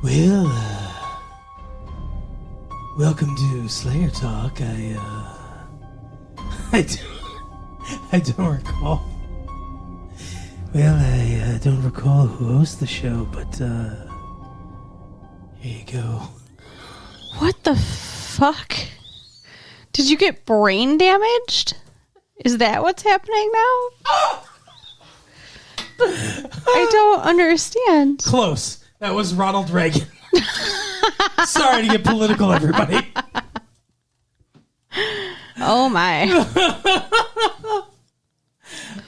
Well, welcome to Slayer Talk. I don't recall. Well, I don't recall who hosts the show, but here you go. What the fuck? Did you get brain damaged? Is that what's happening now? I don't understand. Close. That was Ronald Reagan. Sorry to get political, everybody. Oh my.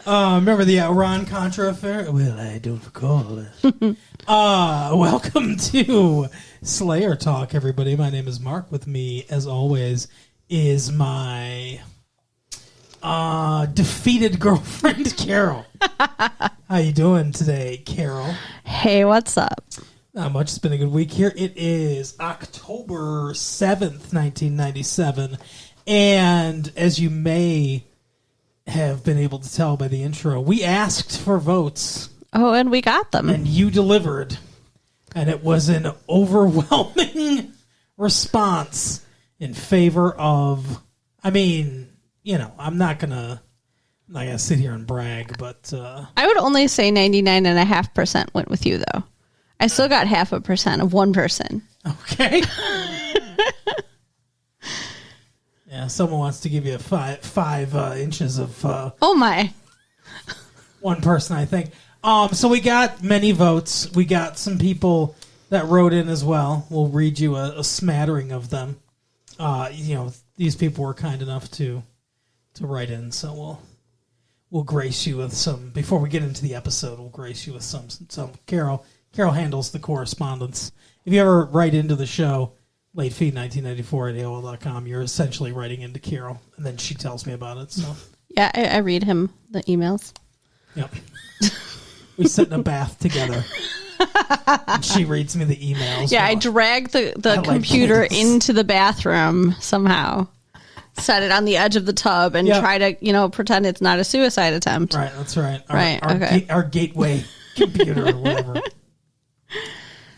Remember the Iran-Contra affair? Well, I don't recall. Welcome to Slayer Talk, everybody. My name is Mark. With me, as always, is my defeated girlfriend, Carol. How you doing today, Carol? Hey, what's up? Not much. It's been a good week here. It is October 7th, 1997. And as you may have been able to tell by the intro, we asked for votes. Oh, and we got them. And you delivered. And it was an overwhelming response in favor of, I'm not gonna sit here and brag, but I would only say 99.5% went with you, though. I still got 0.5% of one person. Okay. Yeah, someone wants to give you five inches of oh my, one person, I think. So we got many votes. We got some people that wrote in as well. We'll read you a smattering of them. These people were kind enough to write in, so we'll grace you with some. Before we get into the episode, we'll grace you with some. Carol handles the correspondence. If you ever write into the show, latefeed1994 at AOL.com, you're essentially writing into Carol, and then she tells me about it. So yeah, I read him the emails. Yep. We sit in a bath together, and she reads me the emails. Yeah, I drag the computer into the bathroom somehow, set it on the edge of the tub, and try to pretend it's not a suicide attempt. Right, that's right. Okay. Our gateway computer or whatever.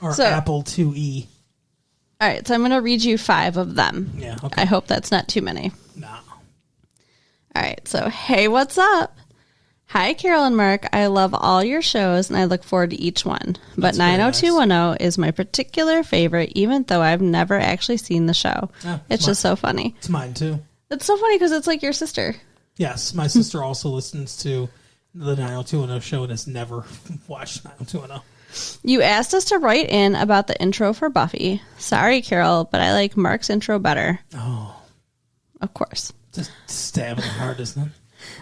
Our Apple IIe. All right, so I'm going to read you 5 of them. Yeah, okay. I hope that's not too many. No. All right, so hey, what's up? Hi, Carol and Mark. I love all your shows, and I look forward to each one. But 90210 is my particular favorite, even though I've never actually seen the show. Oh, it's just so funny. It's mine, too. It's so funny because it's like your sister. Yes, my sister also listens to the 90210 show and has never watched 90210. You asked us to write in about the intro for Buffy. Sorry, Carol, but I like Mark's intro better. Oh. Of course. Just stabbing hard, isn't it?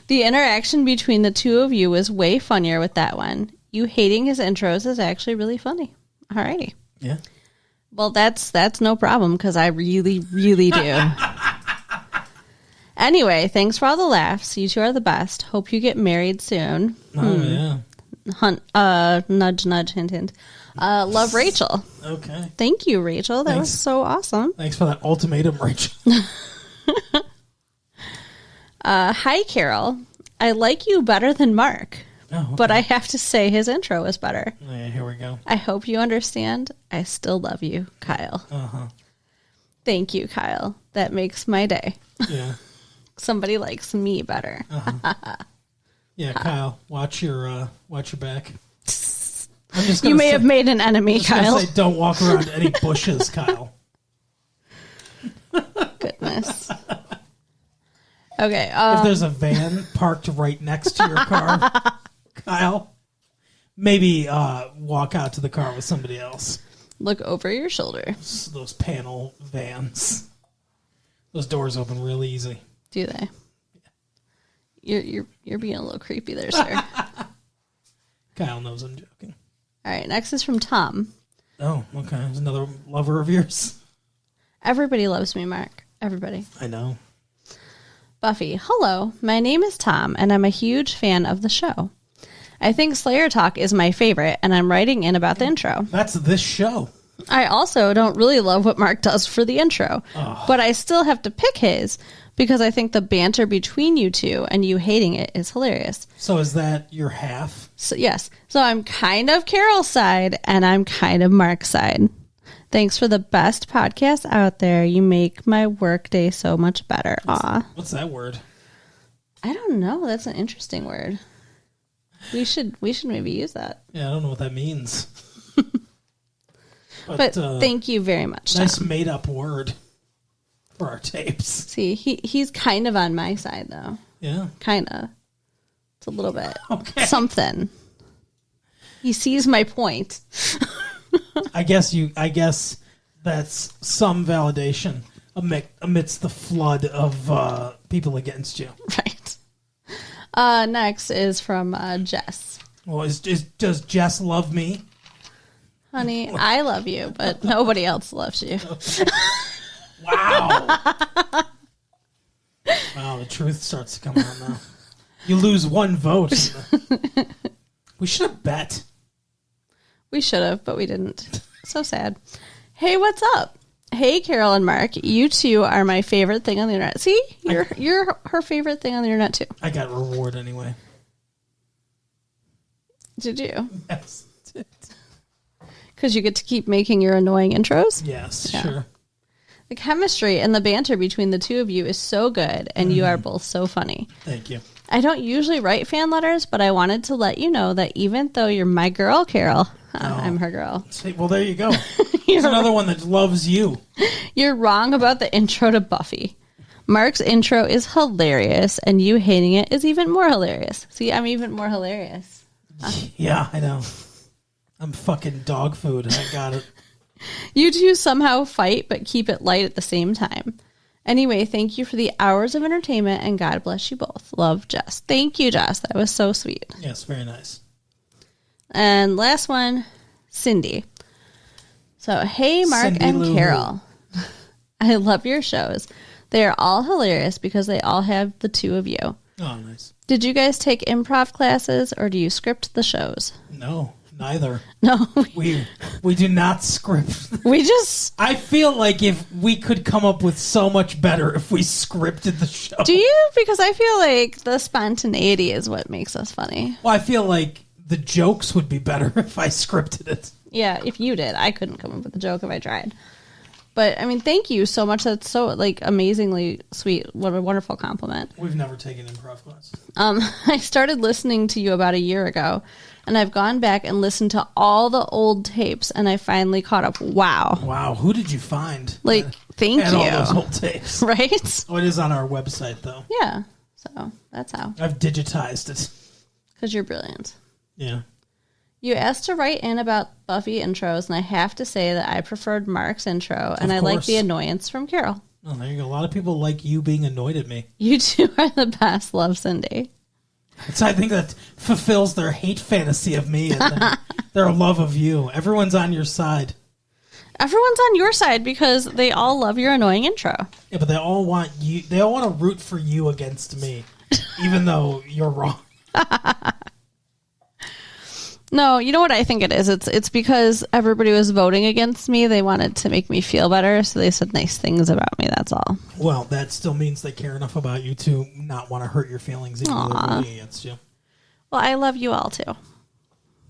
The interaction between the two of you was way funnier with that one. You hating his intros is actually really funny. Alrighty. Yeah. Well, that's no problem because I really, really do. Anyway, thanks for all the laughs. You two are the best. Hope you get married soon. Oh, yeah. Nudge, nudge, hint, hint. Love, Rachel. Okay. Thank you, Rachel. That was so awesome. Thanks for that ultimatum, Rachel. Hi, Carol. I like you better than Mark, okay. But I have to say his intro is better. Yeah, here we go. I hope you understand. I still love you, Kyle. Uh-huh. Thank you, Kyle. That makes my day. Yeah. Somebody likes me better. Uh-huh. Yeah, Kyle, watch your back. You may have made an enemy, Kyle. Say, don't walk around any bushes, Kyle. Goodness. Okay. If there's a van parked right next to your car, Kyle, maybe walk out to the car with somebody else. Look over your shoulder. Those panel vans. Those doors open real easy. Do they? You're being a little creepy there, sir. Kyle knows I'm joking. All right, next is from Tom. Oh, okay. There's another lover of yours. Everybody loves me, Mark. Everybody. I know. Buffy, hello. My name is Tom, and I'm a huge fan of the show. I think Slayer Talk is my favorite, and I'm writing in about the intro. That's this show. I also don't really love what Mark does for the intro, but I still have to pick his because I think the banter between you two and you hating it is hilarious. So is that your half? So yes. So I'm kind of Carol's side and I'm kind of Mark's side. Thanks for the best podcast out there. You make my workday so much better. Aw. What's that word? I don't know. That's an interesting word. We should maybe use that. Yeah, I don't know what that means. But thank you very much. Nice made up word for our tapes. See, he's kind of on my side though. Yeah. Kind of. It's a little bit. Okay. Something. He sees my point. I guess that's some validation amidst the flood of people against you. Right. Next is from Jess. Well, does Jess love me? Honey, I love you, but nobody else loves you. Wow. Wow, the truth starts to come out now. You lose one vote. We should have bet. We should have, but we didn't. So sad. Hey, what's up? Hey, Carol and Mark. You two are my favorite thing on the internet. See? You're her favorite thing on the internet, too. I got a reward anyway. Did you? Yes. Because you get to keep making your annoying intros? Yes, yeah. Sure. The chemistry and the banter between the two of you is so good, and you are both so funny. Thank you. I don't usually write fan letters, but I wanted to let you know that even though you're my girl, Carol, I'm her girl. See, well, there you go. Here's another one that loves you. You're wrong about the intro to Buffy. Mark's intro is hilarious, and you hating it is even more hilarious. See, I'm even more hilarious. Yeah, I know. I'm fucking dog food. I got it. You two somehow fight, but keep it light at the same time. Anyway, thank you for the hours of entertainment, and God bless you both. Love, Jess. Thank you, Jess. That was so sweet. Yes, very nice. And last one, Cindy. So, hey, Mark Cindy and Lou Carol. I love your shows. They are all hilarious because they all have the two of you. Oh, nice. Did you guys take improv classes, or do you script the shows? No, neither. No. We do not script. We just... I feel like if we could come up with so much better if we scripted the show. Do you? Because I feel like the spontaneity is what makes us funny. Well, I feel like the jokes would be better if I scripted it. Yeah, if you did. I couldn't come up with a joke if I tried. But, I mean, thank you so much. That's so, like, amazingly sweet. What a wonderful compliment. We've never taken improv class. I started listening to you about a year ago, and I've gone back and listened to all the old tapes, and I finally caught up. Wow. Wow. Who did you find? Like, thank you. all those old tapes. Right? Oh, it is on our website, though. Yeah. So, that's how. I've digitized it. Because you're brilliant. Yeah. You asked to write in about Buffy intros, and I have to say that I preferred Mark's intro, and I like the annoyance from Carol. Oh, there you go. A lot of people like you being annoyed at me. You two are the best. Love, Cindy. I think that fulfills their hate fantasy of me and their love of you. Everyone's on your side. Everyone's on your side because they all love your annoying intro. Yeah, but they all want you. They all want to root for you against me, even though you're wrong. No, you know what I think it is? It's because everybody was voting against me. They wanted to make me feel better, so they said nice things about me. That's all. Well, that still means they care enough about you to not want to hurt your feelings even though they're voting against you. Well, I love you all, too.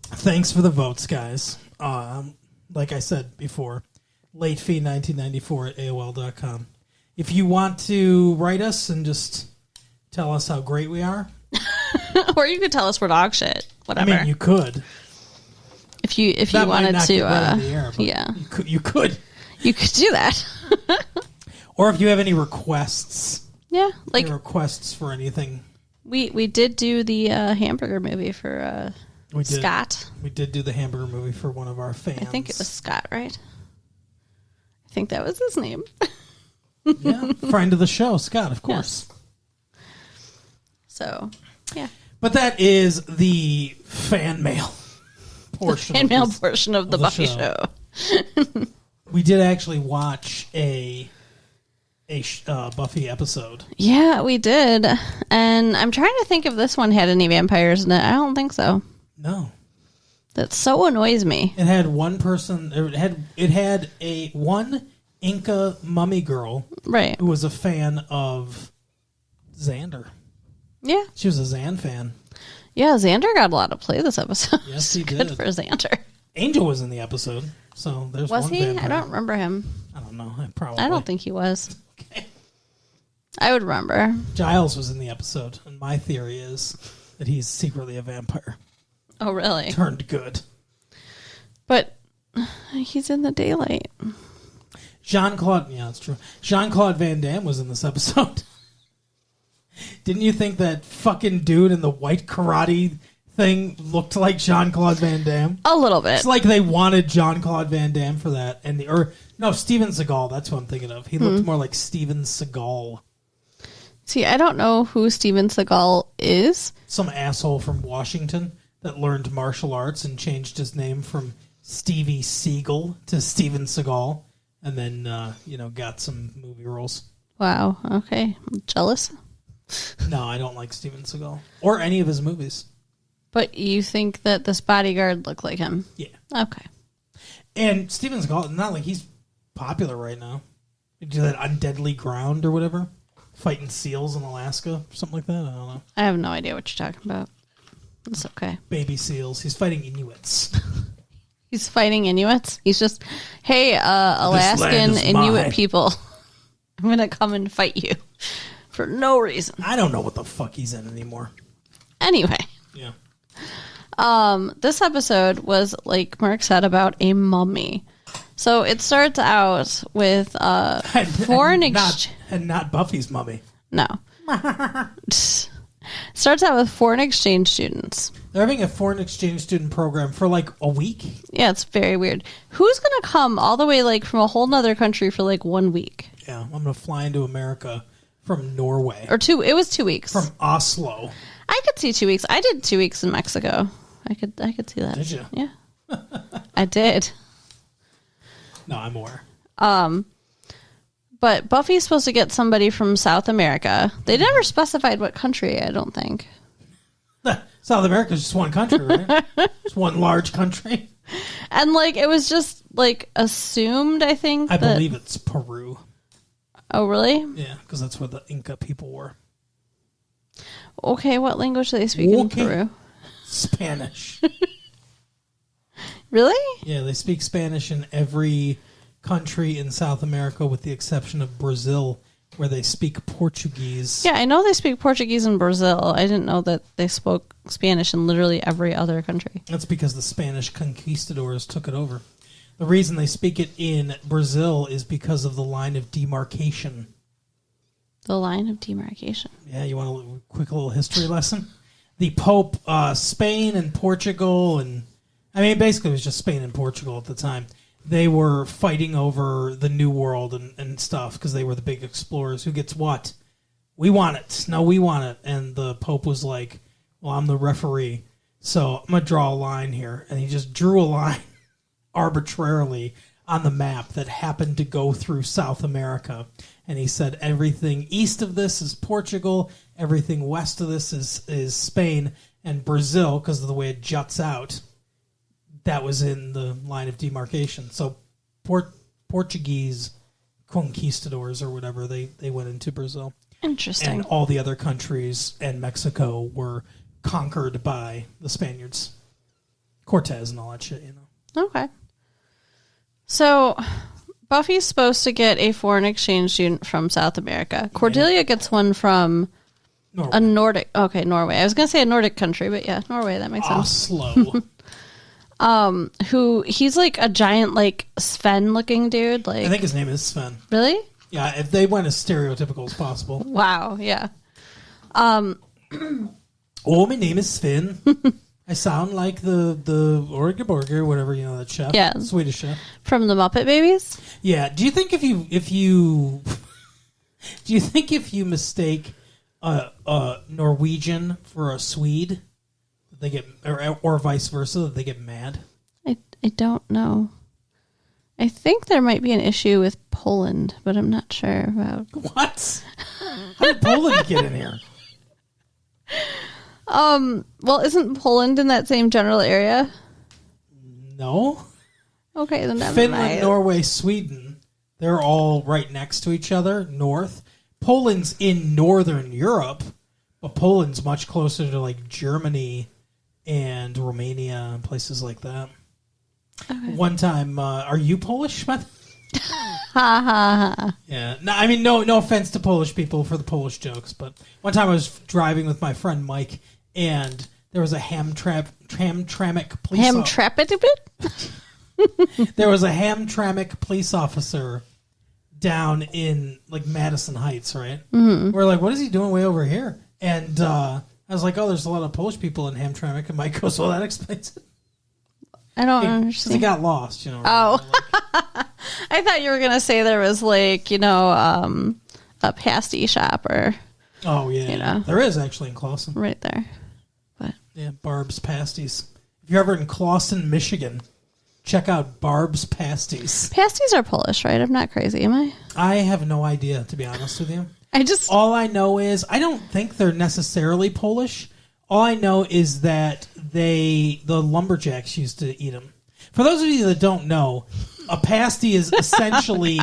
Thanks for the votes, guys. Like I said before, latefee1994 at AOL.com. If you want to write us and just tell us how great we are. Or you could tell us we're dog shit. Whatever. I mean, you could. If you wanted to, yeah, you could do that. Or if you have any requests, like any requests for anything. We did do the hamburger movie for Scott. We did do the hamburger movie for one of our fans. I think it was Scott, right? I think that was his name. Yeah, friend of the show, Scott, of course. Yes. So, yeah. But that is the fan mail portion. Portion of the Buffy show. We did actually watch a Buffy episode. Yeah, we did. And I'm trying to think if this one had any vampires in it. I don't think so. No. That so annoys me. It had one person. It had one Inca mummy girl, right, who was a fan of Xander. Yeah. She was a Xan fan. Yeah, Xander got a lot of play this episode. Yes, he Good did. for Xander. Angel was in the episode, so there's Was one he? vampire. I don't remember him. I don't know. Probably. I don't think he was. Okay. I would remember. Giles was in the episode, and my theory is that he's secretly a vampire. Oh, really? Turned good. But he's in the daylight. Jean-Claude, yeah, that's true. Jean-Claude Van Damme was in this episode. Didn't you think that fucking dude in the white karate thing looked like Jean-Claude Van Damme? A little bit. It's like they wanted Jean-Claude Van Damme for that. Steven Seagal, that's who I'm thinking of. He looked more like Steven Seagal. See, I don't know who Steven Seagal is. Some asshole from Washington that learned martial arts and changed his name from Stevie Seagal to Steven Seagal. And then, got some movie roles. Wow. Okay. I'm jealous. No, I don't like Steven Seagal. Or any of his movies. But you think that this bodyguard looked like him? Yeah. Okay. And Steven Seagal, not like he's popular right now. He do that on Deadly Ground or whatever. Fighting seals in Alaska or something like that. I don't know. I have no idea what you're talking about. It's okay. Baby seals. He's fighting Inuits. He's fighting Inuits? He's just, hey, Alaskan Inuit people, I'm going to come and fight you for no reason. I don't know what the fuck he's in anymore. Anyway. Yeah. This episode was, like Mark said, about a mummy. So it starts out with foreign exchange. And not Buffy's mummy. No. Starts out with foreign exchange students. They're having a foreign exchange student program for like a week. Yeah, it's very weird. Who's going to come all the way like from a whole nother country for like 1 week? Yeah, I'm going to fly into America from Norway. Or two. It was 2 weeks. From Oslo. I could see 2 weeks. I did 2 weeks in Mexico. I could see that. Did you? Yeah. I did. No, I'm aware. But Buffy's supposed to get somebody from South America. They never specified what country, I don't think. South America's just one country, right? It's one large country. And, like, it was just, like, assumed, I think. I believe it's Peru. Oh, really? Yeah, because that's where the Inca people were. Okay, what language do they speak in Peru? Spanish. Really? Yeah, they speak Spanish in every country in South America with the exception of Brazil, where they speak Portuguese. Yeah, I know they speak Portuguese in Brazil. I didn't know that they spoke Spanish in literally every other country. That's because the Spanish conquistadors took it over. The reason they speak it in Brazil is because of the line of demarcation. The line of demarcation. Yeah, you want a quick little history lesson? The Pope, Spain and Portugal, and I mean, basically it was just Spain and Portugal at the time. They were fighting over the New World and stuff because they were the big explorers. Who gets what? We want it. No, we want it. And the Pope was like, well, I'm the referee, so I'm going to draw a line here. And he just drew a line arbitrarily on the map that happened to go through South America. And he said everything east of this is Portugal, everything west of this is Spain, and Brazil, because of the way it juts out, that was in the line of demarcation. So Portuguese conquistadors or whatever, they went into Brazil. Interesting. And all the other countries and Mexico were conquered by the Spaniards. Cortez and all that shit, you know. Okay. So Buffy's supposed to get a foreign exchange student from South America. Cordelia gets one from Norway. a Nordic. Okay, Norway. I was going to say a Nordic country, but yeah, Norway. That makes sense. Oslo. He's like a giant, like Sven-looking dude. Like, I think his name is Sven. Really? Yeah, if they went as stereotypical as possible. Wow. Yeah. Oh, my name is Sven. I sound like the Orgeborger, whatever, you know, that chef. Yeah. Swedish chef. From the Muppet Babies? Yeah. Do you think if you mistake a Norwegian for a Swede, they get or vice versa, that they get mad? I don't know. I think there might be an issue with Poland, but I'm not sure about. What? How did Poland get in here? Well, isn't Poland in that same general area? No. Okay, then never Finland, mind. Norway, Sweden, they're all right next to each other, north. Poland's in northern Europe, but Poland's much closer to like Germany and Romania and places like that. One time, are you Polish? Ha ha ha. Yeah. No, I mean, no offense to Polish people for the Polish jokes, but one time I was driving with my friend Mike, and there was a Hamtramck police officer down in like Madison Heights, right? Mm-hmm. We're like, what is he doing way over here? And I was like, oh, there's a lot of Polish people in Hamtramck, and Mike goes, well, that explains it. I don't understand. He got lost, you know. Oh, like, I thought you were gonna say there was like a pasty shop or. Oh yeah, there is actually in Clawson, right there. But yeah, Barb's Pasties. If you're ever in Clawson, Michigan, check out Barb's Pasties. Pasties are Polish, right? I'm not crazy, am I? I have no idea, to be honest with you. All I know is I don't think they're necessarily Polish. All I know is that the lumberjacks used to eat them. For those of you that don't know, a pasty is essentially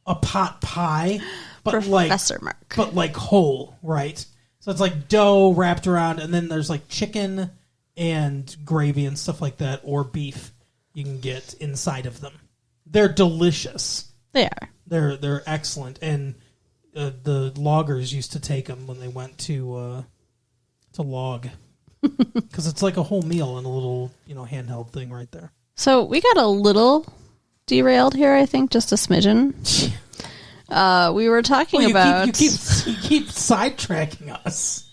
a pot pie, but Professor Mark. But like whole, right? So it's like dough wrapped around, and then there's like chicken and gravy and stuff like that, or beef you can get inside of them. They're delicious. They are. They're excellent, and the loggers used to take them when they went to log, because it's like a whole meal in a little handheld thing right there. So we got a little derailed here, I think, just a smidgen. We were talking about... You keep sidetracking us.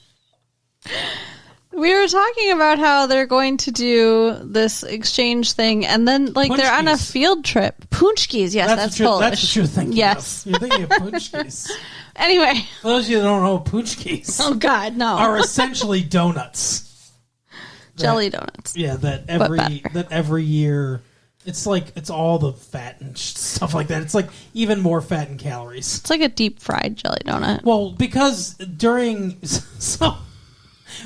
We were talking about how they're going to do this exchange thing, and then they're on a field trip. Punchkis, yes, that's Polish. That's what you're thinking yes. of. You're thinking of punchkis. Anyway. For those of you that don't know, punchkis are essentially donuts. Jelly donuts. Yeah, that every year... It's all the fat and stuff like that. It's like even more fat and calories. It's like a deep fried jelly donut. Well, because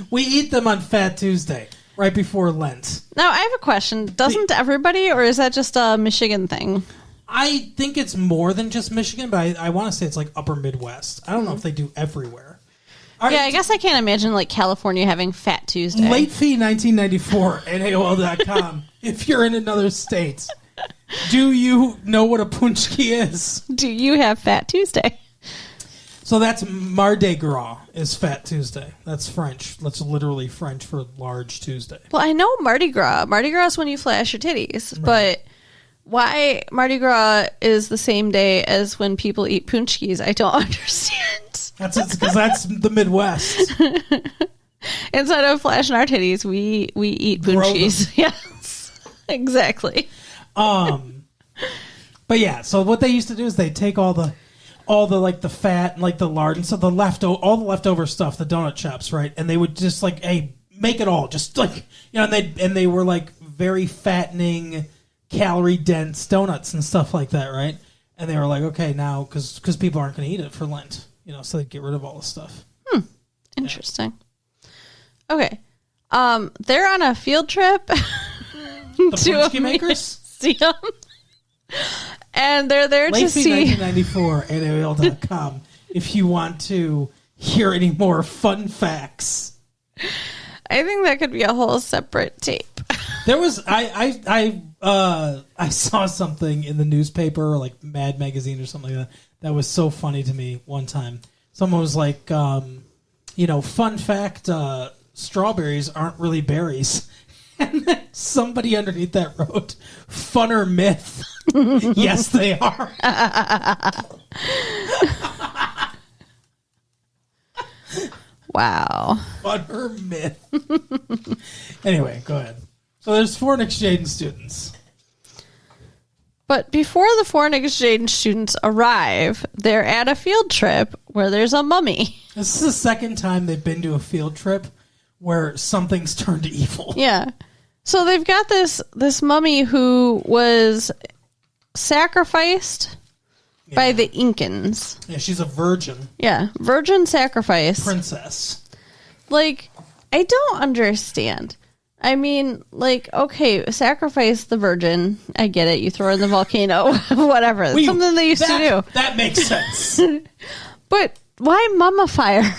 we eat them on Fat Tuesday, right before Lent. Now, I have a question. Doesn't everybody, or is that just a Michigan thing? I think it's more than just Michigan, but I want to say it's like upper Midwest. I don't know if they do everywhere. I guess I can't imagine California having Fat Tuesday. Late fee 1994 at AOL.com. If you're in another state, do you know what a punchki is? Do you have Fat Tuesday? So that's Mardi Gras is Fat Tuesday. That's French. That's literally French for Large Tuesday. Well, I know Mardi Gras. Mardi Gras is when you flash your titties, right. But why Mardi Gras is the same day as when people eat punchkis, I don't understand. That's because that's the Midwest. Instead of flashing our titties, we eat punchkis. Yes, exactly. But yeah, so what they used to do is they take all the the fat and the lard and so all the leftover stuff, the donut shops, right? And they would just hey, make it all, just and they were very fattening, calorie dense donuts and stuff like that, right? And they were okay, now because people aren't going to eat it for Lent, so they get rid of all the stuff. Interesting. Yeah. Okay, they're on a field trip the punchki makers museum. And they're there Late to see 1994 at AOL.com if you want to hear any more fun facts. I think that could be a whole separate tape. There was I saw something in the newspaper or Mad Magazine or something like that was so funny to me one time. Someone was fun fact, strawberries aren't really berries. And then somebody underneath that wrote, funner myth. Yes, they are. Wow. Funner myth. Anyway, go ahead. So there's foreign exchange students. But before the foreign exchange students arrive, they're at a field trip where there's a mummy. This is the second time they've been to a field trip where something's turned evil. Yeah. So they've got this mummy who was sacrificed by the Incans. Yeah, she's a virgin. Yeah, virgin sacrifice. Princess. I don't understand. I mean, okay, sacrifice the virgin. I get it. You throw her in the volcano. Whatever. It's something they used to do. That makes sense. But why mummify her?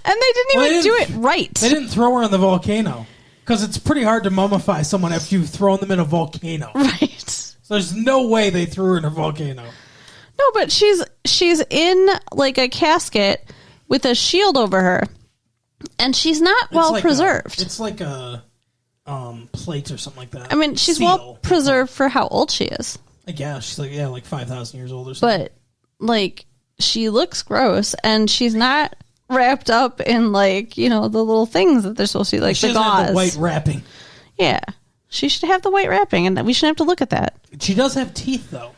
And they didn't even do it right. They didn't throw her in the volcano. Because it's pretty hard to mummify someone after you've thrown them in a volcano. Right. So there's no way they threw her in a volcano. No, but she's in like a casket with a shield over her, and she's not preserved. It's like a plate or something like that. I mean, she's well preserved for how old she is. I guess she's like 5,000 years old or something. But like, she looks gross, and she's not wrapped up in like, the little things that they're supposed to be, like she the gauze. Have the white wrapping. Yeah, she should have the white wrapping, and we shouldn't have to look at that. She does have teeth, though.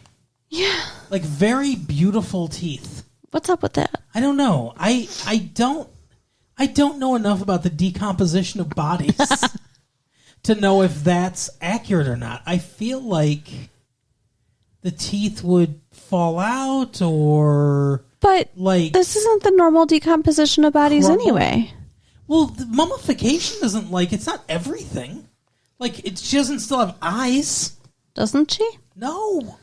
Yeah, like very beautiful teeth. What's up with that? I don't know. I don't know enough about the decomposition of bodies to know if that's accurate or not. I feel like the teeth would fall out, but like this isn't the normal decomposition of bodies anyway. Well, the mummification isn't like, it's not everything. Like, she doesn't still have eyes. Doesn't she? No.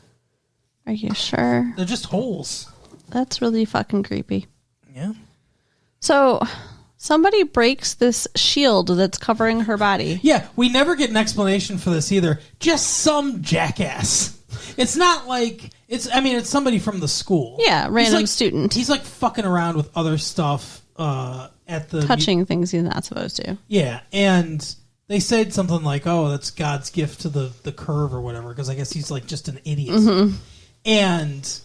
Are you sure? They're just holes. That's really fucking creepy. Yeah. So, somebody breaks this shield that's covering her body. Yeah, we never get an explanation for this either. Just some jackass. It's not like, it's somebody from the school. Yeah, random student. He's like fucking around with other stuff at the... Touching things he's not supposed to. Yeah, and they said something like, oh, that's God's gift to the curve or whatever, because I guess he's like just an idiot. Mm-hmm. And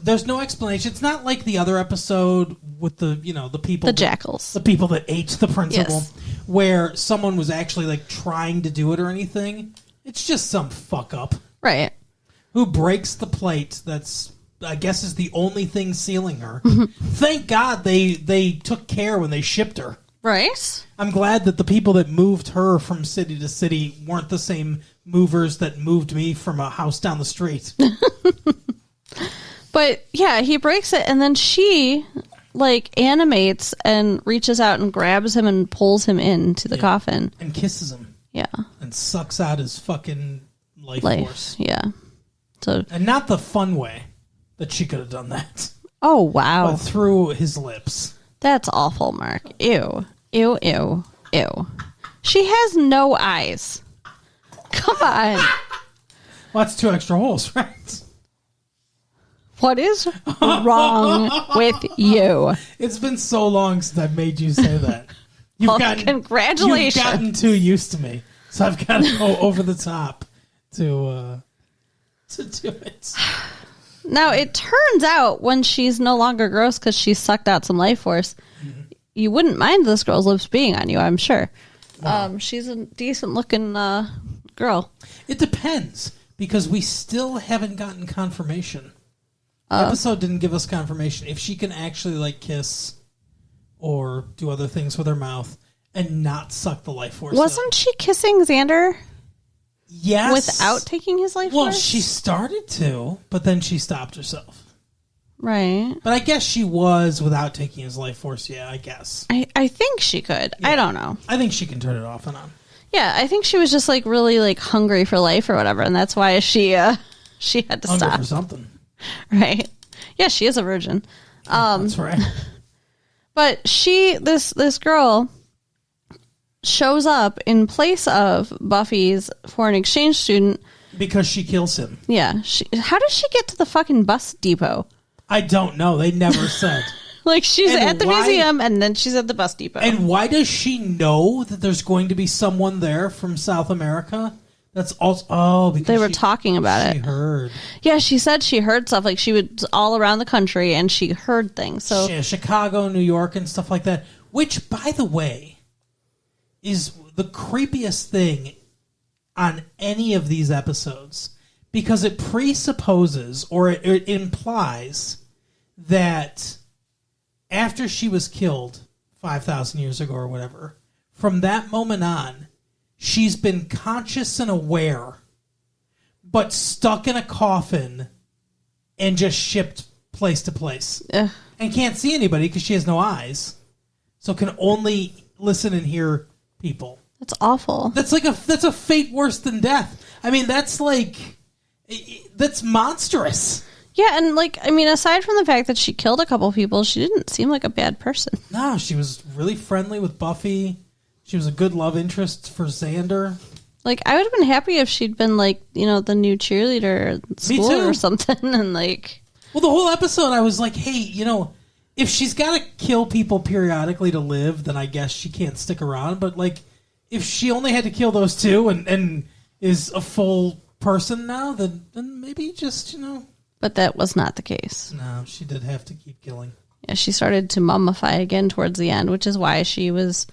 there's no explanation. It's not like the other episode with the people... The jackals. The people that ate the principal, yes. Where someone was actually like trying to do it or anything. It's just some fuck up. Right. Who breaks the plate that's, I guess, is the only thing sealing her. Thank God they took care when they shipped her. Right. I'm glad that the people that moved her from city to city weren't the same movers that moved me from a house down the street. But, yeah, he breaks it, and then she, like, animates and reaches out and grabs him and pulls him into the coffin. And kisses him. Yeah. And sucks out his fucking life force. Yeah. So, and not the fun way that she could have done that. Oh, wow. But through his lips. That's awful, Mark. Ew. Ew, ew, ew. She has no eyes. Come on. Well, that's 2 extra holes, right? What is wrong with you? It's been so long since I've made you say that. Congratulations. You've gotten too used to me. So I've got to go over the top to do it. Now, it turns out when she's no longer gross because she sucked out some life force, you wouldn't mind this girl's lips being on you, I'm sure. Wow. She's a decent-looking girl. It depends, because we still haven't gotten confirmation. The episode didn't give us confirmation if she can actually like kiss or do other things with her mouth and not suck the life force. Wasn't she kissing Xander? Yes. Without taking his life force? Well, she started to, but then she stopped herself. Right. But I guess she was without taking his life force, yeah, I guess. I think she could. Yeah. I don't know. I think she can turn it off and on. Yeah, I think she was just like really like hungry for life or whatever, and that's why she had to hungry stop. For something. Right. Yeah, she is a virgin. That's right. But this girl shows up in place of Buffy's foreign exchange student. Because she kills him. Yeah. How does she get to the fucking bus depot? I don't know. They never said. Like, she's at the museum, and then she's at the bus depot. And why does she know that there's going to be someone there from South America? That's also... because they were talking about it. She heard. Yeah, she said she heard stuff. Like, she was all around the country, and she heard things. So Chicago, New York, and stuff like that. Which, by the way, is the creepiest thing on any of these episodes. Because it presupposes, or it implies, that after she was killed 5,000 years ago or whatever, from that moment on, she's been conscious and aware, but stuck in a coffin and just shipped place to place. Ugh. And can't see anybody because she has no eyes. So can only listen and hear people. That's awful. That's a fate worse than death. I mean, that's monstrous. Yeah, and aside from the fact that she killed a couple people, she didn't seem like a bad person. No, she was really friendly with Buffy. She was a good love interest for Xander. Like, I would have been happy if she'd been, like, you know, the new cheerleader at school or something. And, like... Well, the whole episode, I was like, hey, you know, if she's got to kill people periodically to live, then I guess she can't stick around. But, like, if she only had to kill those two and is a full person now, then maybe just, you know... But that was not the case. No, she did have to keep killing. Yeah, she started to mummify again towards the end, which is why she was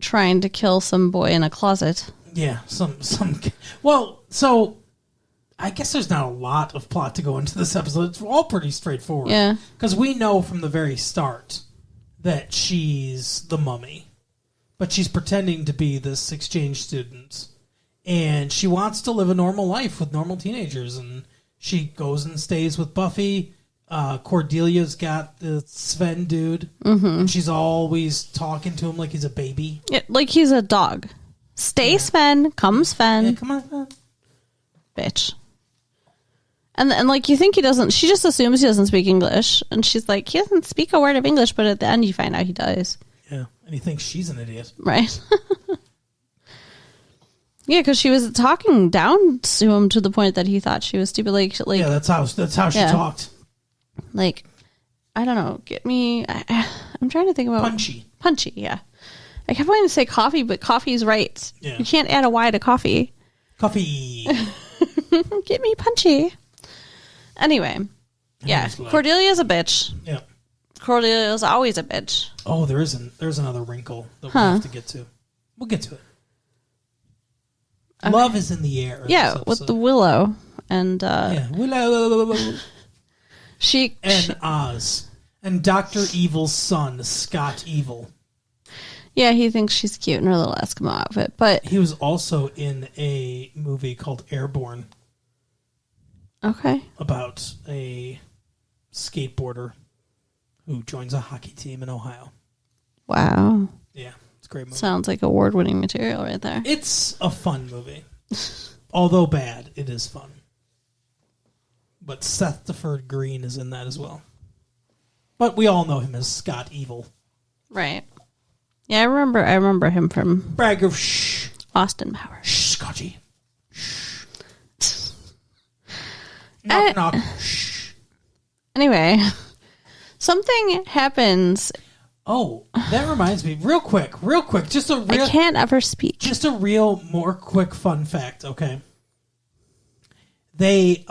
trying to kill some boy in a closet. Yeah, some. Well, so I guess there's not a lot of plot to go into this episode. It's all pretty straightforward. Yeah, because we know from the very start that she's the mummy, but she's pretending to be this exchange student, and she wants to live a normal life with normal teenagers, and she goes and stays with Buffy. Cordelia's got the Sven dude, and she's always talking to him like he's a baby. Yeah, like he's a dog. Stay, Sven. Come, Sven. Yeah, come on, Sven. Bitch. And like, you think he doesn't... She just assumes he doesn't speak English. And she's like, he doesn't speak a word of English, but at the end you find out he does. Yeah, and he thinks she's an idiot. Right. Yeah, because she was talking down to him to the point that he thought she was stupid. Like yeah, that's how she talked. Like, I don't know. Get me... I'm trying to think about... Punchy, yeah. I kept wanting to say coffee, but coffee's right. Yeah. You can't add a Y to coffee. Coffee. Get me punchy. Anyway. Yeah. Cordelia's a bitch. Yeah. Cordelia's always a bitch. Oh, there's another wrinkle that we have to get to. We'll get to it. Okay. Love is in the air. Yeah, with the Willow. And, Willow. She Oz. And Dr. Evil's son, Scott Evil. Yeah, he thinks she's cute in her little Eskimo outfit, but... He was also in a movie called Airborne. Okay. About a skateboarder who joins a hockey team in Ohio. Wow. Yeah, it's a great movie. Sounds like award-winning material right there. It's a fun movie. Although bad, it is fun. But Seth Deferred Green is in that as well. But we all know him as Scott Evil. Right. Yeah, I remember him from Brag of Shh. Austin Powers. Shh, Scotchy. Shh. Knock, knock. Shh. Anyway, something happens. Oh, that reminds me. Real quick. Just a real... I can't ever speak. Just a real, more quick fun fact, okay? They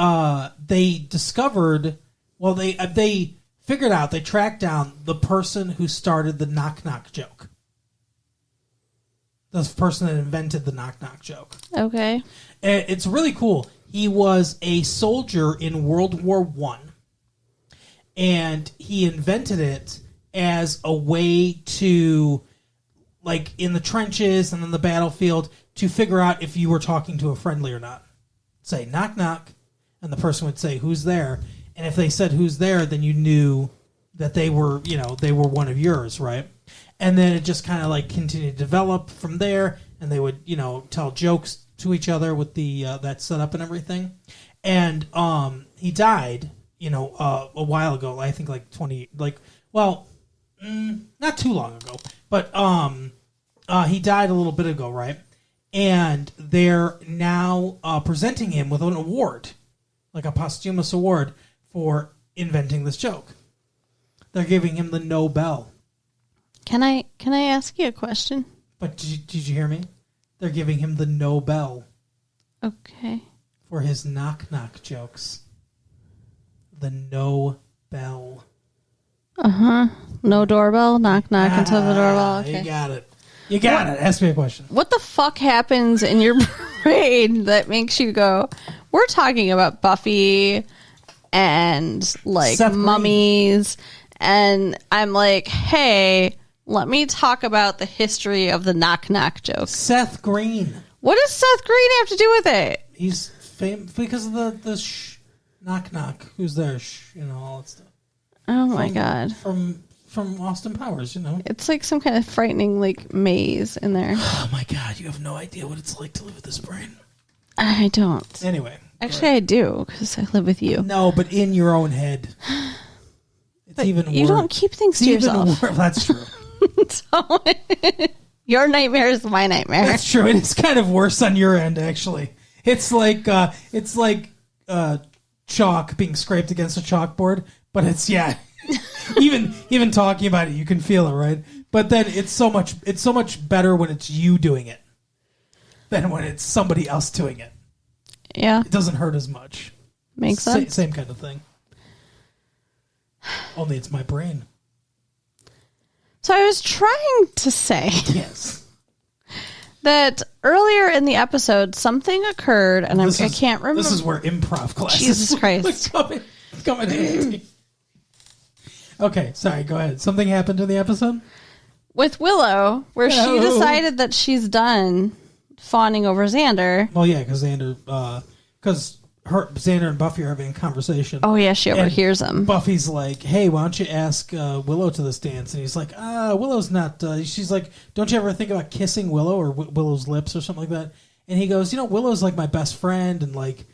discovered... Well, they figured out, they tracked down the person who started the knock-knock joke. The person that invented the knock-knock joke. Okay. It's really cool. He was a soldier in World War I, and he invented it as a way to, like, in the trenches and on the battlefield, to figure out if you were talking to a friendly or not. Say, knock, knock, and the person would say, who's there? And if they said, who's there, then you knew that they were one of yours, right? And then it just kind of like continued to develop from there, and they would, tell jokes to each other with the that setup and everything. And he died, a while ago. I think like not too long ago, but he died a little bit ago, right? And they're now presenting him with an award, like a posthumous award for inventing this joke. They're giving him the Nobel. Can I ask you a question? But did you hear me? They're giving him the Nobel. Okay. For his knock-knock jokes. The Nobel. Uh-huh. No doorbell? Knock-knock until the doorbell? Okay. You got it. Ask me a question. What the fuck happens in your brain that makes you go, we're talking about Buffy and, like, Seth mummies, and I'm like, hey... Let me talk about the history of the knock-knock joke. Seth Green. What does Seth Green have to do with it? He's famous because of the shh, knock-knock. Who's there? Shh, all that stuff. Oh, my God. From Austin Powers, It's like some kind of frightening, like, maze in there. Oh, my God. You have no idea what it's like to live with this brain. I don't. Anyway. Actually, I do, because I live with you. No, but in your own head. It's but even worse. You don't keep things to yourself. That's true. Your nightmare is my nightmare. That's true. It's kind of worse on your end, actually. It's like chalk being scraped against a chalkboard, but it's even talking about it, you can feel it, right? But then it's so much better when it's you doing it than when it's somebody else doing it. Yeah, it doesn't hurt as much. Makes sense. Same kind of thing. Only it's my brain. So I was trying to say yes that earlier in the episode something occurred, and I can't remember. This is where improv classes. Jesus Christ, coming in. Okay, sorry. Go ahead. Something happened in the episode with Willow where she decided that she's done fawning over Xander. Well, yeah, because Xander and Buffy are having a conversation. Oh yeah, she overhears him. Buffy's like, "Hey, why don't you ask Willow to this dance?" And he's like, Willow's not. She's like, "Don't you ever think about kissing Willow or Willow's lips or something like that?" And he goes, Willow's like my best friend, and like,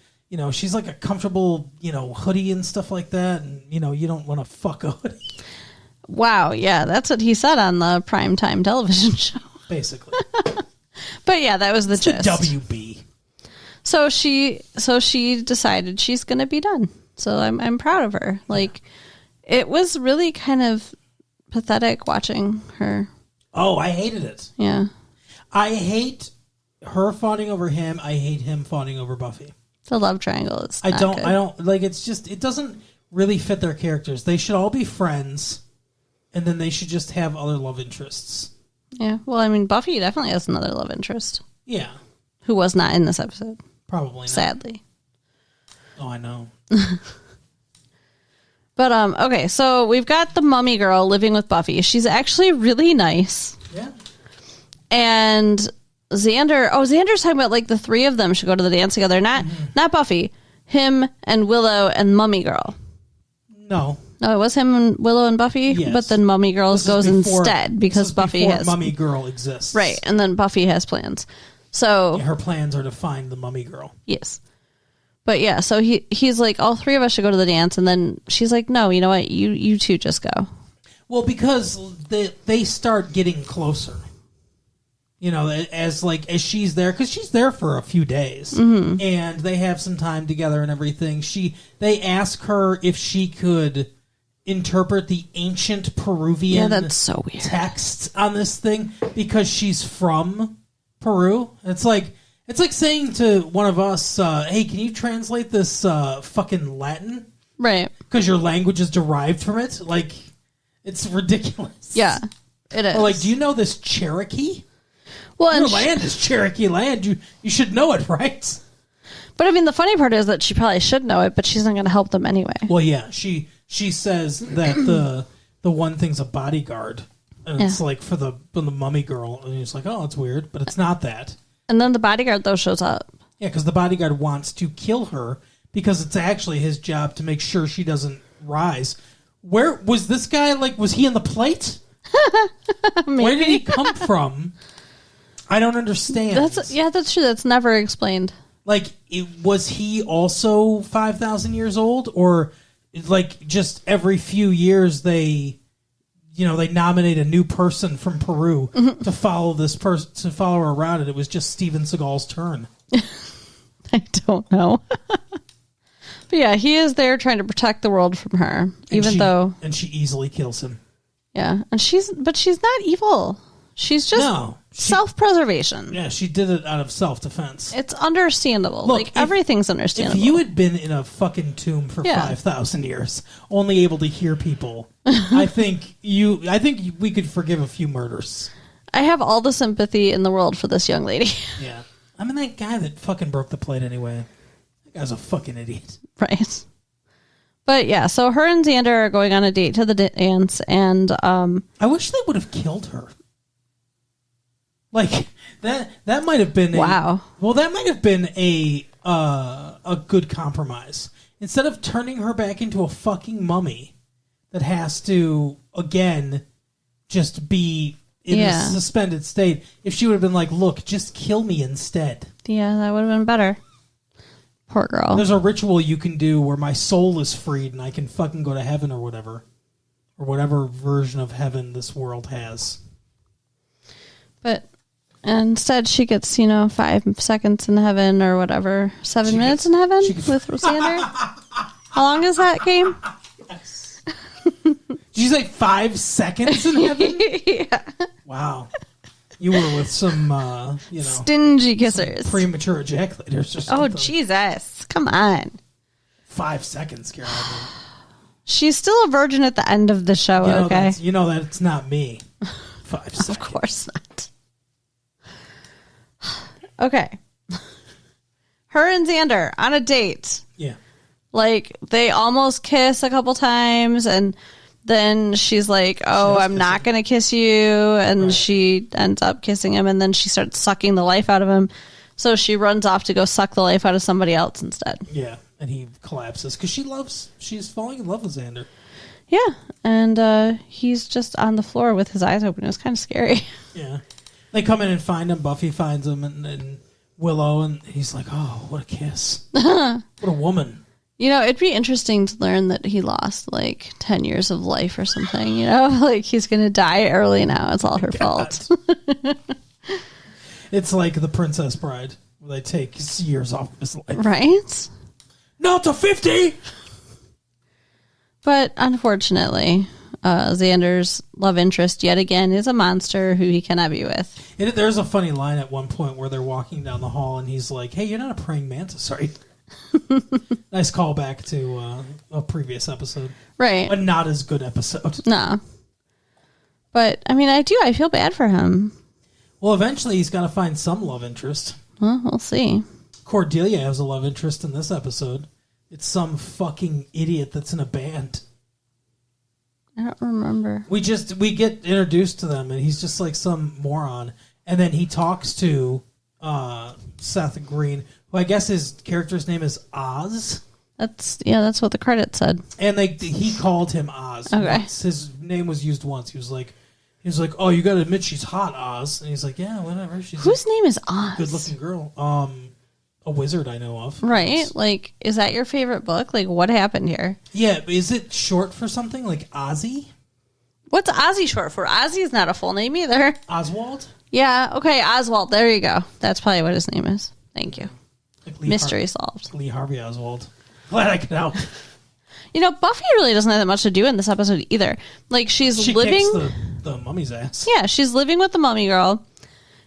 she's like a comfortable, hoodie and stuff like that, and you don't want to fuck a hoodie. Wow, yeah, that's what he said on the primetime television show. Basically. But yeah, that was the gist. The WB. So she decided she's going to be done. So I'm proud of her. Like, it was really kind of pathetic watching her. Oh, I hated it. Yeah. I hate her fawning over him. I hate him fawning over Buffy. The love triangle is I don't like, it's just, it doesn't really fit their characters. They should all be friends, and then they should just have other love interests. Yeah. Well, I mean, Buffy definitely has another love interest. Yeah. Who was not in this episode. Probably not. Sadly. Oh, I know. But, okay, so we've got the mummy girl living with Buffy. She's actually really nice. Yeah. And Xander's talking about, like, the three of them should go to the dance together. Not Buffy. Him and Willow and mummy girl. No, it was him and Willow and Buffy, yes. But then Mummy Girl goes instead because Buffy has Mummy Girl exists, right? And then Buffy has plans. So her plans are to find the Mummy Girl. Yes, but yeah. So he's like, all three of us should go to the dance, and then she's like, no, you know what? You two just go. Well, because they start getting closer. As she's there, because she's there for a few days, and they have some time together and everything. They ask her if she could interpret the ancient Peruvian that's so weird. Text on this thing because she's from Peru. It's like saying to one of us, "Hey, can you translate this fucking Latin?" Right? Because your language is derived from it. Like, it's ridiculous. Yeah, it is. Or like, do you know this Cherokee? Well, your land is Cherokee land. You should know it, right? But I mean, the funny part is that she probably should know it, but she's not going to help them anyway. Well, yeah, she says that the one thing's a bodyguard, and it's like for the mummy girl, and he's like, oh, it's weird, but it's not that. And then the bodyguard though shows up. Yeah, because the bodyguard wants to kill her because it's actually his job to make sure she doesn't rise. Where was this guy? Like, was he in the plate? Where did he come from? I don't understand. That's true. That's never explained. Like, was he also 5,000 years old, or like just every few years they nominate a new person from Peru to follow this person, to follow her around, and it was just Steven Seagal's turn. I don't know. But yeah, he is there trying to protect the world from her, and she easily kills him. Yeah, and she's not evil. She's just self-preservation. Yeah, she did it out of self-defense. It's understandable. Look, everything's understandable. If you had been in a fucking tomb for 5,000 years, only able to hear people, I think we could forgive a few murders. I have all the sympathy in the world for this young lady. Yeah. I mean, that guy that fucking broke the plate anyway. That guy's a fucking idiot. Right. But yeah, so her and Xander are going on a date to the dance, and I wish they would have killed her. Like, that might have been that might have been a good compromise. Instead of turning her back into a fucking mummy that has to again just be in a suspended state, if she would have been like, look, just kill me instead. Yeah, that would have been better. Poor girl. There's a ritual you can do where my soul is freed and I can fucking go to heaven or whatever. Or whatever version of heaven this world has. But instead, she gets 5 seconds in heaven or whatever, 7 minutes in heaven with Xander. How long is that game? Yes. Did you say 5 seconds in heaven? Yeah. Wow. You were with some, stingy kissers, premature ejaculators or something. Oh, Jesus. Come on. 5 seconds, Carol. She's still a virgin at the end of the show, okay? You know that it's not me. 5 seconds. Of course not. Okay. Her and Xander on a date. Yeah. Like, they almost kiss a couple times, and then she's like, I'm not going to kiss you. And she ends up kissing him, and then she starts sucking the life out of him. So she runs off to go suck the life out of somebody else instead. Yeah, and he collapses because she's falling in love with Xander. Yeah, and he's just on the floor with his eyes open. It was kind of scary. Yeah. They come in and find him. Buffy finds him, and Willow, and he's like, oh, what a kiss. What a woman. It'd be interesting to learn that he lost 10 years of life or something, he's going to die early now. It's all her fault. It's like the Princess Bride, where they take years off of his life. Right? Not to 50! But unfortunately, Xander's love interest yet again is a monster who he cannot be with. There's a funny line at one point where they're walking down the hall, and he's like, hey, you're not a praying mantis, are you? Nice callback to a previous episode. Right. A not as good episode. No. But, I feel bad for him. Well, eventually he's got to find some love interest. Well, we'll see. Cordelia has a love interest in this episode. It's some fucking idiot that's in a band. I don't remember. We get introduced to them, and he's just like some moron. And then he talks to Seth Green, who I guess his character's name is Oz. That's what the credit said. And he called him Oz. Okay. Once. His name was used once. He was like, oh, you got to admit she's hot, Oz. And he's like, yeah, whatever. Whose name is Oz? Good-looking girl. A wizard I know of. Right. Is that your favorite book? What happened here? Yeah. Is it short for something like Ozzy? What's Ozzy short for? Ozzy is not a full name either. Oswald? Yeah. Okay. Oswald. There you go. That's probably what his name is. Thank you. Mystery solved. Lee Harvey Oswald. Glad I could help. Buffy really doesn't have that much to do in this episode either. She living kicks the mummy's ass. Yeah, she's living with the mummy girl.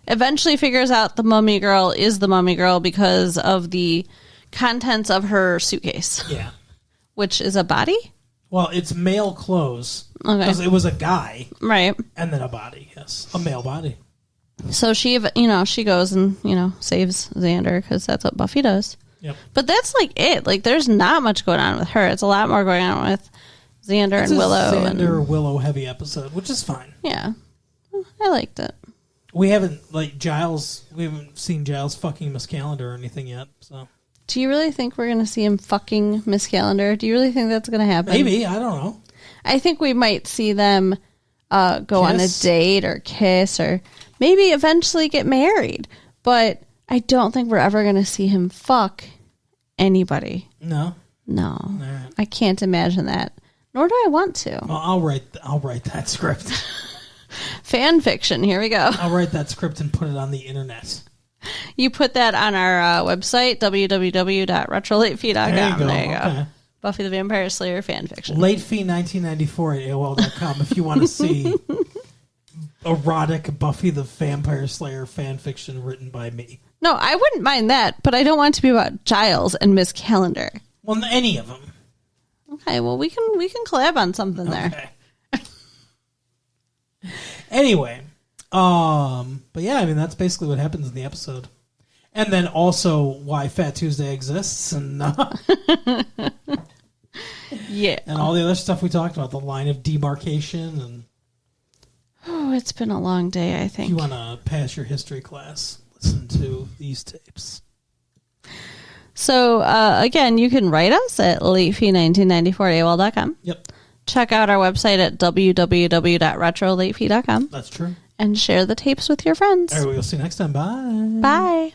Eventually figures out the mummy girl is the mummy girl because of the contents of her suitcase. Yeah. Which is a body? Well, it's male clothes. Okay. Because it was a guy. Right. And then a body, yes. A male body. So she goes and, saves Xander because that's what Buffy does. Yep. But that's it. There's not much going on with her. It's a lot more going on with Xander and Willow. Willow heavy episode, which is fine. Yeah. I liked it. We haven't, Giles, we haven't seen Giles fucking Miss Calendar or anything yet, so. Do you really think we're going to see him fucking Miss Calendar? Do you really think that's going to happen? Maybe, I don't know. I think we might see them go on a date or kiss or maybe eventually get married. But I don't think we're ever going to see him fuck anybody. No? No. Right. I can't imagine that. Nor do I want to. Well, I'll write that script. Fan fiction. Here we go. I'll write that script and put it on the internet. You put that on our website, www.retrolatefee.com. There you go. Okay. Buffy the Vampire Slayer fan fiction. Latefee1994 at AOL.com if you want to see erotic Buffy the Vampire Slayer fan fiction written by me. No, I wouldn't mind that, but I don't want it to be about Giles and Miss Calendar. Well, any of them. Okay, well we can collab on something there. Anyway, but yeah, that's basically what happens in the episode. And then also why Fat Tuesday exists and yeah. And all the other stuff we talked about, the line of demarcation and it's been a long day, I think. If you want to pass your history class, listen to these tapes. So, again, you can write us at latefee1994@AOL.com. Yep. Check out our website at www.retrolatefee.com. That's true. And share the tapes with your friends. All right, we'll see you next time. Bye. Bye.